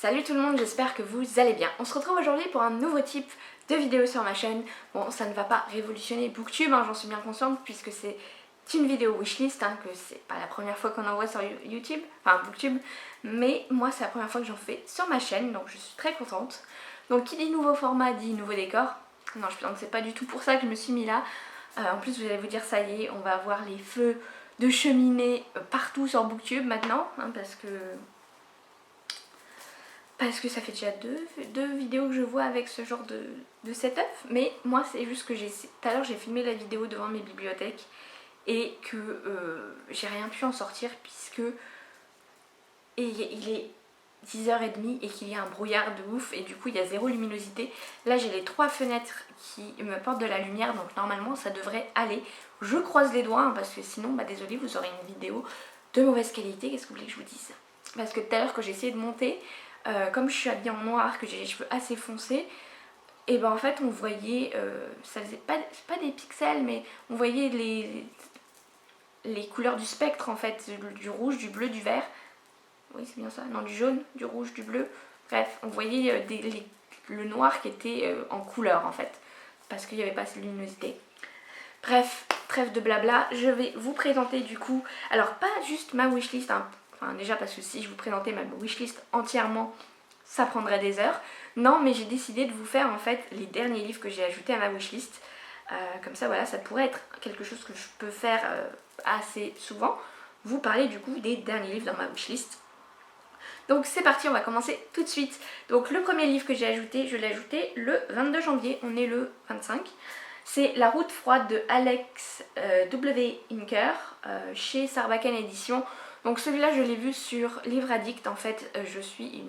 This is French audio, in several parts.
Salut tout le monde, j'espère que vous allez bien. On se retrouve aujourd'hui pour un nouveau type de vidéo sur ma chaîne. Bon, ça ne va pas révolutionner Booktube, j'en suis bien consciente, puisque c'est une vidéo wishlist, que c'est pas la première fois qu'on en voit sur YouTube, enfin Booktube, mais moi c'est la première fois que j'en fais sur ma chaîne, donc je suis très contente. Donc qui dit nouveau format dit nouveau décor. Non, je plaisante, c'est pas du tout pour ça que je me suis mis là. En plus vous allez vous dire ça y est, on va avoir les feux de cheminée partout sur Booktube maintenant, parce que ça fait déjà deux vidéos que je vois avec ce genre de setup. Mais moi c'est juste que tout à l'heure j'ai filmé la vidéo devant mes bibliothèques et que j'ai rien pu en sortir puisque il est 10h30 et qu'il y a un brouillard de ouf et du coup il y a zéro luminosité. Là j'ai les 3 fenêtres qui me portent de la lumière, donc normalement ça devrait aller. Je croise les doigts parce que sinon désolé, vous aurez une vidéo de mauvaise qualité. Qu'est-ce que vous voulez que je vous dise? Parce que tout à l'heure que j'ai essayé de monter, comme je suis habillée en noir, que j'ai les cheveux assez foncés, et en fait on voyait, ça faisait pas des pixels, mais on voyait les couleurs du spectre en fait, du rouge, du bleu, du vert. Oui c'est bien ça, non, du jaune, du rouge, du bleu. Bref, on voyait le noir qui était en couleur en fait, parce qu'il n'y avait pas assez de luminosité. Bref, trêve de blabla, je vais vous présenter du coup, alors pas juste ma wishlist, enfin déjà parce que si je vous présentais ma wishlist entièrement, ça prendrait des heures. Non, mais j'ai décidé de vous faire en fait les derniers livres que j'ai ajoutés à ma wishlist. Comme ça voilà, ça pourrait être quelque chose que je peux faire assez souvent. Vous parler du coup des derniers livres dans ma wishlist. Donc c'est parti, on va commencer tout de suite. Donc le premier livre que j'ai ajouté, je l'ai ajouté le 22 janvier, on est le 25. C'est La route froide de Alex W. Inker chez Sarbacane Édition. Donc celui-là je l'ai vu sur Livre Addict. En fait je suis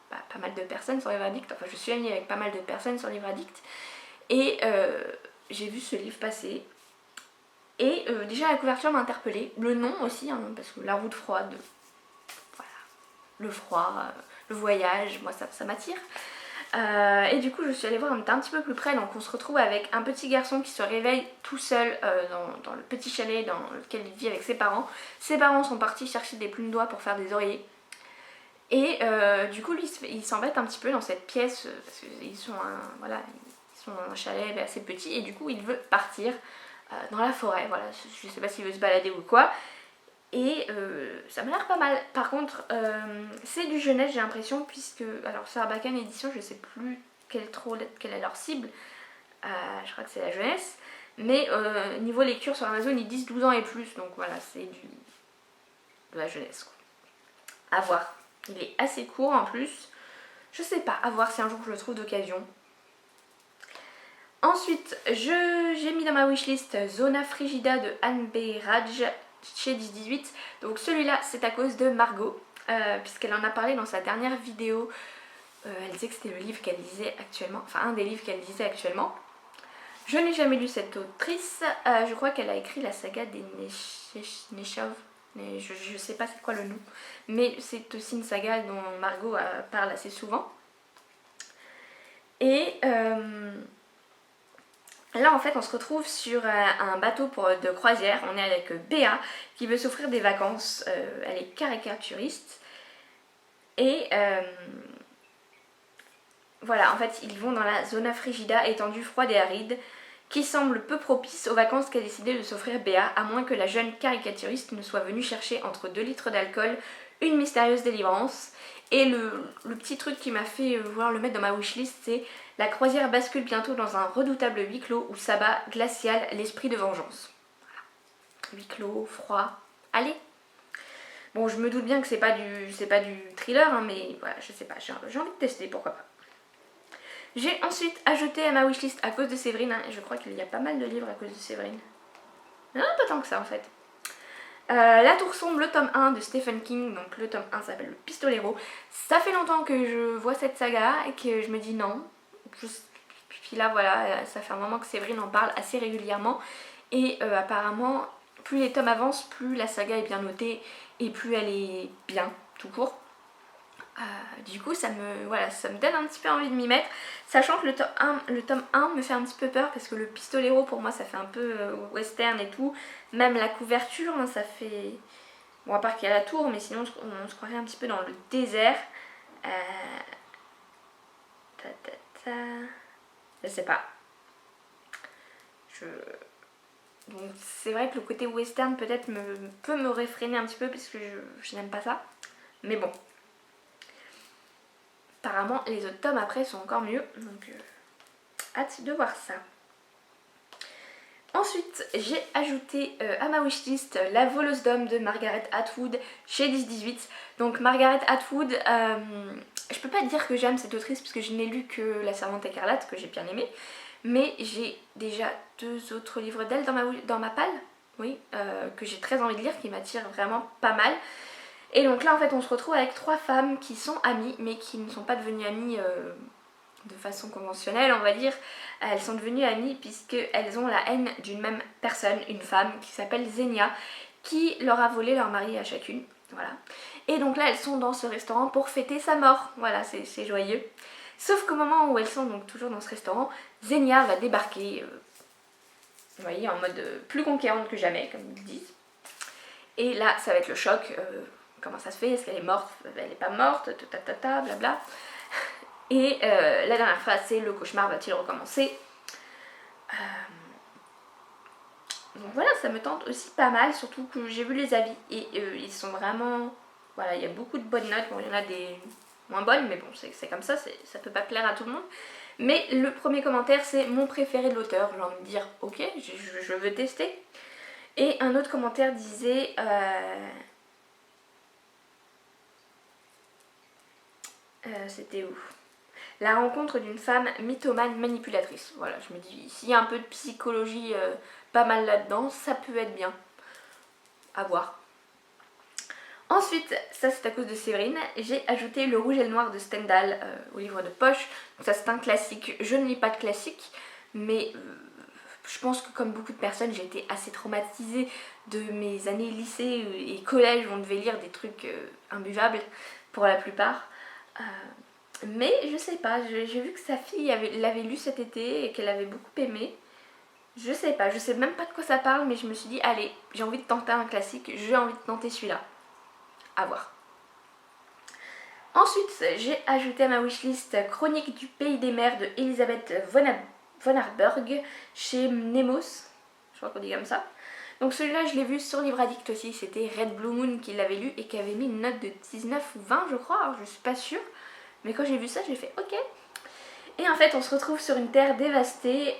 pas mal de personnes sur Livre Addict, enfin je suis amie avec pas mal de personnes sur Livre Addict. Et j'ai vu ce livre passer. Et déjà la couverture m'a interpellée, le nom aussi, parce que La route froide, voilà, le froid, le voyage, moi ça m'attire. Et du coup je suis allée voir, on était un petit peu plus près, donc on se retrouve avec un petit garçon qui se réveille tout seul dans le petit chalet dans lequel il vit avec ses parents. Ses parents sont partis chercher des plumes d'oie pour faire des oreillers. Et du coup lui il s'embête un petit peu dans cette pièce parce qu'ils sont dans un chalet assez petit et du coup il veut partir dans la forêt, voilà, je sais pas s'il veut se balader ou quoi. Et ça m'a l'air pas mal. Par contre, c'est du jeunesse, j'ai l'impression, puisque. Alors, Sarbacane Édition, je sais plus quelle est leur cible. Je crois que c'est la jeunesse. Mais niveau lecture sur Amazon, ils disent 12 ans et plus. Donc voilà, c'est de la jeunesse, quoi. À voir. Il est assez court en plus. Je sais pas, à voir si un jour je le trouve d'occasion. Ensuite, j'ai mis dans ma wishlist Zona Frigida de Anne B. Raj chez 1018. Donc celui-là c'est à cause de Margot, puisqu'elle en a parlé dans sa dernière vidéo. Elle disait que c'était le livre qu'elle lisait actuellement, enfin un des livres qu'elle lisait actuellement. Je n'ai jamais lu cette autrice, je crois qu'elle a écrit la saga des Nechov, je sais pas c'est quoi le nom, mais c'est aussi une saga dont Margot parle assez souvent. Et là en fait on se retrouve sur un bateau de croisière, on est avec Béa qui veut s'offrir des vacances, elle est caricaturiste et voilà, en fait ils vont dans la zona frigida, étendue froide et aride, qui semble peu propice aux vacances qu'a décidé de s'offrir Béa, à moins que la jeune caricaturiste ne soit venue chercher entre 2 litres d'alcool une mystérieuse délivrance. Et le petit truc qui m'a fait vouloir le mettre dans ma wishlist, c'est la croisière bascule bientôt dans un redoutable huis clos où s'abat glacial l'esprit de vengeance. Voilà. Huis clos, froid, allez. Bon, je me doute bien que c'est pas du thriller, mais voilà, je sais pas, j'ai envie de tester, pourquoi pas. J'ai ensuite ajouté à ma wishlist à cause de Séverine, et je crois qu'il y a pas mal de livres à cause de Séverine. Non, pas tant que ça en fait. La Tour Sombre, le tome 1 de Stephen King, donc le tome 1 s'appelle Le Pistolero. Ça fait longtemps que je vois cette saga et que je me dis non. Puis là voilà, ça fait un moment que Séverine en parle assez régulièrement. Et apparemment, plus les tomes avancent, plus la saga est bien notée et plus elle est bien, tout court. Du coup ça me donne un petit peu envie de m'y mettre, sachant que le tome 1 me fait un petit peu peur parce que le pistolero pour moi ça fait un peu western et tout, même la couverture ça fait, bon à part qu'il y a la tour mais sinon on se croirait un petit peu dans le désert, Ta, ta, ta. Je sais pas. Donc c'est vrai que le côté western peut-être peut me réfréner un petit peu parce que je n'aime pas ça. Mais bon. Apparemment les autres tomes après sont encore mieux. Donc hâte de voir ça. Ensuite, j'ai ajouté à ma wishlist La voleuse d'hommes de Margaret Atwood chez 10-18. Donc Margaret Atwood, je peux pas dire que j'aime cette autrice parce que je n'ai lu que La Servante écarlate que j'ai bien aimé. Mais j'ai déjà 2 autres livres d'elle dans ma palle, oui, que j'ai très envie de lire, qui m'attirent vraiment pas mal. Et donc là en fait on se retrouve avec 3 femmes qui sont amies mais qui ne sont pas devenues amies de façon conventionnelle on va dire. Elles sont devenues amies puisqu'elles ont la haine d'une même personne, une femme qui s'appelle Zenia, qui leur a volé leur mari à chacune. Voilà. Et donc là elles sont dans ce restaurant pour fêter sa mort. Voilà, c'est joyeux. Sauf qu'au moment où elles sont donc toujours dans ce restaurant, Zenia va débarquer, vous voyez, en mode plus conquérante que jamais, comme ils disent. Et là ça va être le choc. Comment ça se fait? Est-ce qu'elle est morte? Elle n'est pas morte, ta blabla. Et la dernière phrase c'est: le cauchemar va-t-il recommencer? Donc voilà, ça me tente aussi pas mal, surtout que j'ai vu les avis et ils sont vraiment... Voilà, il y a beaucoup de bonnes notes, bon il y en a des moins bonnes, mais bon c'est comme ça, ça peut pas plaire à tout le monde. Mais le premier commentaire c'est mon préféré de l'auteur, j'ai envie de dire ok, je veux tester. Et un autre commentaire disait... c'était où? La rencontre d'une femme mythomane manipulatrice. Voilà, je me dis, s'il y a un peu de psychologie pas mal là-dedans, ça peut être bien. À voir. Ensuite, ça c'est à cause de Séverine, j'ai ajouté Le Rouge et le Noir de Stendhal au livre de poche. Donc ça c'est un classique. Je ne lis pas de classique, mais je pense que comme beaucoup de personnes, j'ai été assez traumatisée de mes années lycée et collège où on devait lire des trucs imbuvables pour la plupart. Mais je sais pas, j'ai vu que sa fille l'avait lu cet été et qu'elle avait beaucoup aimé. Je sais pas, je sais même pas de quoi ça parle, mais je me suis dit allez, j'ai envie de tenter un classique, j'ai envie de tenter celui-là. À voir. Ensuite, j'ai ajouté à ma wishlist Chronique du pays des mers de Elisabeth von Arburg chez Nemos, je crois qu'on dit comme ça. Donc celui-là je l'ai vu sur Livre Addict aussi, c'était Red Blue Moon qui l'avait lu et qui avait mis une note de 19 ou 20 je crois, alors je suis pas sûre. Mais quand j'ai vu ça, j'ai fait ok. Et en fait, on se retrouve sur une terre dévastée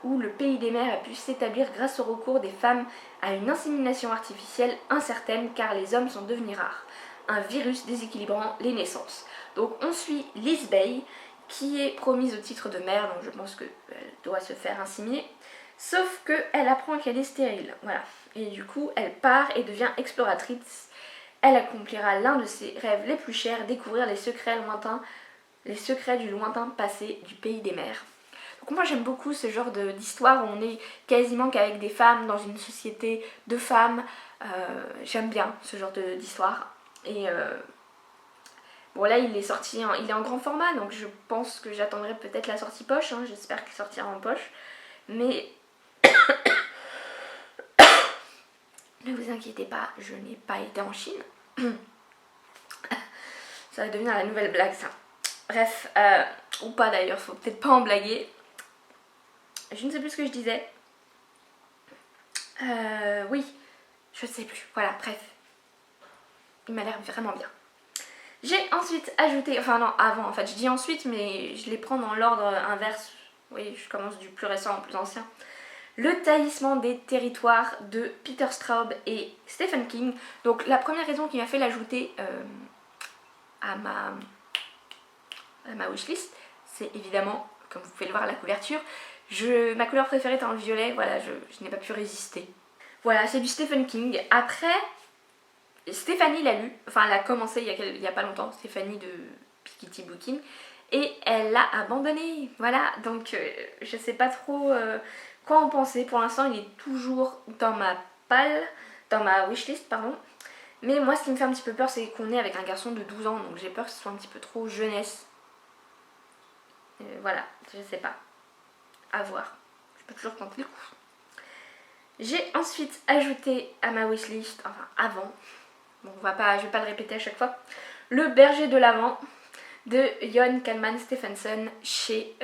où le pays des mers a pu s'établir grâce au recours des femmes à une insémination artificielle incertaine car les hommes sont devenus rares. Un virus déséquilibrant les naissances. Donc on suit Liz Bay qui est promise au titre de mère, donc je pense qu'elle doit se faire inséminer. Sauf qu'elle apprend qu'elle est stérile. Voilà. Et du coup, elle part et devient exploratrice. Elle accomplira l'un de ses rêves les plus chers, découvrir les secrets du lointain passé du pays des mers. Donc moi j'aime beaucoup ce genre d'histoire où on est quasiment qu'avec des femmes dans une société de femmes. J'aime bien ce genre d'histoire. Et bon là il est sorti, il est en grand format donc je pense que j'attendrai peut-être la sortie poche, hein, j'espère qu'il sortira en poche. Mais ne vous inquiétez pas, je n'ai pas été en Chine. Ça va devenir la nouvelle blague ça. Bref, ou pas d'ailleurs, faut peut-être pas en blaguer. Je ne sais plus ce que je disais. Oui, je ne sais plus. Voilà, bref. Il m'a l'air vraiment bien. J'ai ensuite ajouté, enfin non, avant en fait, je dis ensuite mais je les prends dans l'ordre inverse. Oui, je commence du plus récent au plus ancien. Le taillissement des territoires de Peter Straub et Stephen King. Donc la première raison qui m'a fait l'ajouter à ma wishlist, c'est évidemment, comme vous pouvez le voir à la couverture, ma couleur préférée étant le violet, voilà, je n'ai pas pu résister. Voilà, c'est du Stephen King. Après, Stéphanie l'a lu, enfin elle a commencé il y a pas longtemps, Stéphanie de Piketty Booking, et elle l'a abandonné, voilà, donc je sais pas trop quoi en penser. Pour l'instant il est toujours dans ma wishlist, pardon. Mais moi ce qui me fait un petit peu peur c'est qu'on est avec un garçon de 12 ans, donc j'ai peur que ce soit un petit peu trop jeunesse. Voilà, je sais pas, à voir, je peux toujours tenter le coup. J'ai ensuite ajouté à ma wishlist, enfin avant, bon je vais pas le répéter à chaque fois, Le Berger de l'Avent. de Jon Kalman Stephenson chez,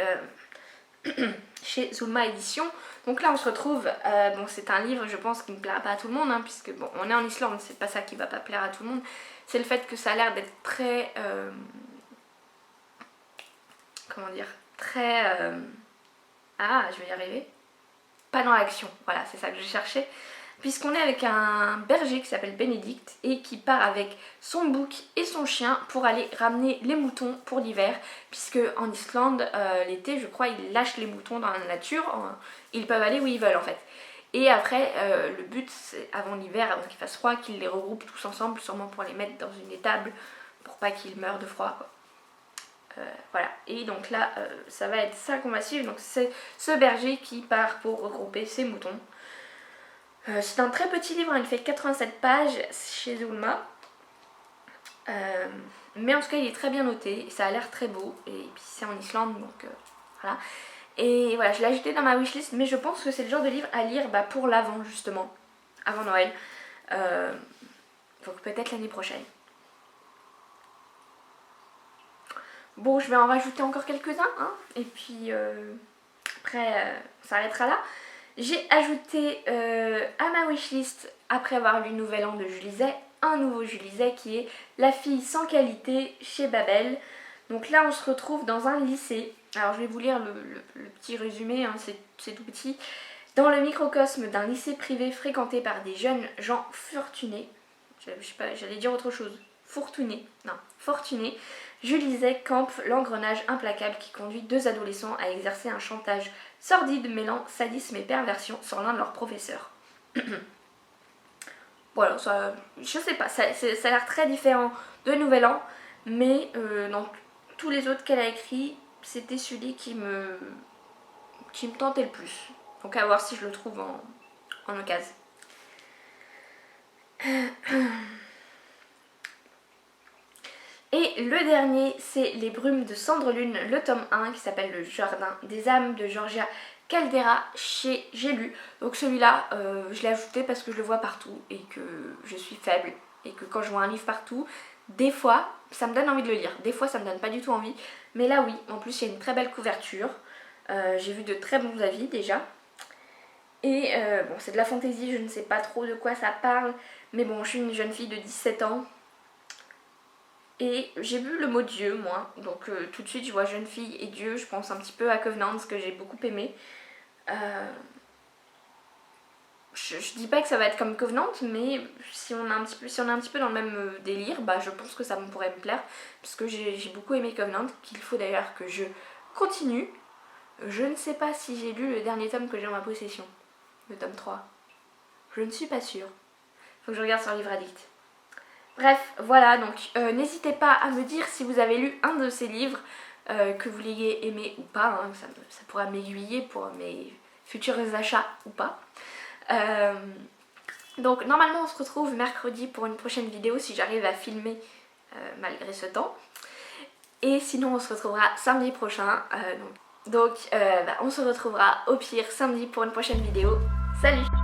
chez Zulma Édition. Donc là on se retrouve, bon c'est un livre je pense qui ne plaira pas à tout le monde hein, puisque bon on est en Islande, c'est pas ça qui va pas plaire à tout le monde, c'est le fait que ça a l'air d'être très, comment dire, très, ah je vais y arriver, pas dans l'action, voilà c'est ça que je cherchais. Puisqu'on est avec un berger qui s'appelle Bénédicte et qui part avec son bouc et son chien pour aller ramener les moutons pour l'hiver, puisque en Islande l'été je crois ils lâchent les moutons dans la nature, ils peuvent aller où ils veulent en fait. Et après le but c'est avant l'hiver, avant qu'il fasse froid, qu'ils les regroupent tous ensemble, sûrement pour les mettre dans une étable pour pas qu'ils meurent de froid quoi. Voilà, et donc là ça va être ça qu'on va suivre, donc c'est ce berger qui part pour regrouper ses moutons. C'est un très petit livre, il fait 87 pages chez Zulma. Mais en tout cas il est très bien noté, ça a l'air très beau. Et puis c'est en Islande donc voilà. Et voilà, je l'ai ajouté dans ma wishlist, mais je pense que c'est le genre de livre à lire pour l'avant justement, avant Noël. Donc peut-être l'année prochaine. Bon, je vais en rajouter encore quelques-uns, hein, et puis après ça s'arrêtera là. J'ai ajouté à ma wishlist, après avoir lu Nouvel An de Julie Zay, un nouveau Julie Zay qui est La fille sans qualité chez Babel. Donc là on se retrouve dans un lycée. Alors je vais vous lire le petit résumé, hein, c'est tout petit. Dans le microcosme d'un lycée privé fréquenté par des jeunes gens fortunés, je sais pas, j'allais dire autre chose, fortunés, Julie Zay campe l'engrenage implacable qui conduit deux adolescents à exercer un chantage sordide mêlant sadisme et perversion sur l'un de leurs professeurs. Voilà, ça, je sais pas, ça a l'air très différent de Nouvel An, mais dans tous les autres qu'elle a écrits, c'était celui qui me tentait le plus. Donc à voir si je le trouve en occasion. Et le dernier, c'est Les Brumes de Cendre-Lune, le tome 1 qui s'appelle Le Jardin des âmes de Georgia Caldera chez J'ai lu. Donc celui-là, je l'ai ajouté parce que je le vois partout et que je suis faible. Et que quand je vois un livre partout, des fois, ça me donne envie de le lire. Des fois, ça me donne pas du tout envie. Mais là, oui. En plus, il y a une très belle couverture. J'ai vu de très bons avis déjà. Et bon, c'est de la fantaisie, je ne sais pas trop de quoi ça parle. Mais bon, je suis une jeune fille de 17 ans. Et j'ai vu le mot Dieu moi, donc tout de suite je vois jeune fille et Dieu, je pense un petit peu à Covenant, ce que j'ai beaucoup aimé. Je dis pas que ça va être comme Covenant, mais si on est un petit peu dans le même délire, je pense que ça pourrait me plaire, puisque j'ai beaucoup aimé Covenant, qu'il faut d'ailleurs que je continue. Je ne sais pas si j'ai lu le dernier tome que j'ai en ma possession, le tome 3. Je ne suis pas sûre. Faut que je regarde sur Livre Addict. Bref, voilà, donc n'hésitez pas à me dire si vous avez lu un de ces livres, que vous l'ayez aimé ou pas, hein, ça pourra m'aiguiller pour mes futurs achats ou pas. Donc normalement on se retrouve mercredi pour une prochaine vidéo si j'arrive à filmer malgré ce temps. Et sinon on se retrouvera samedi prochain, on se retrouvera au pire samedi pour une prochaine vidéo. Salut!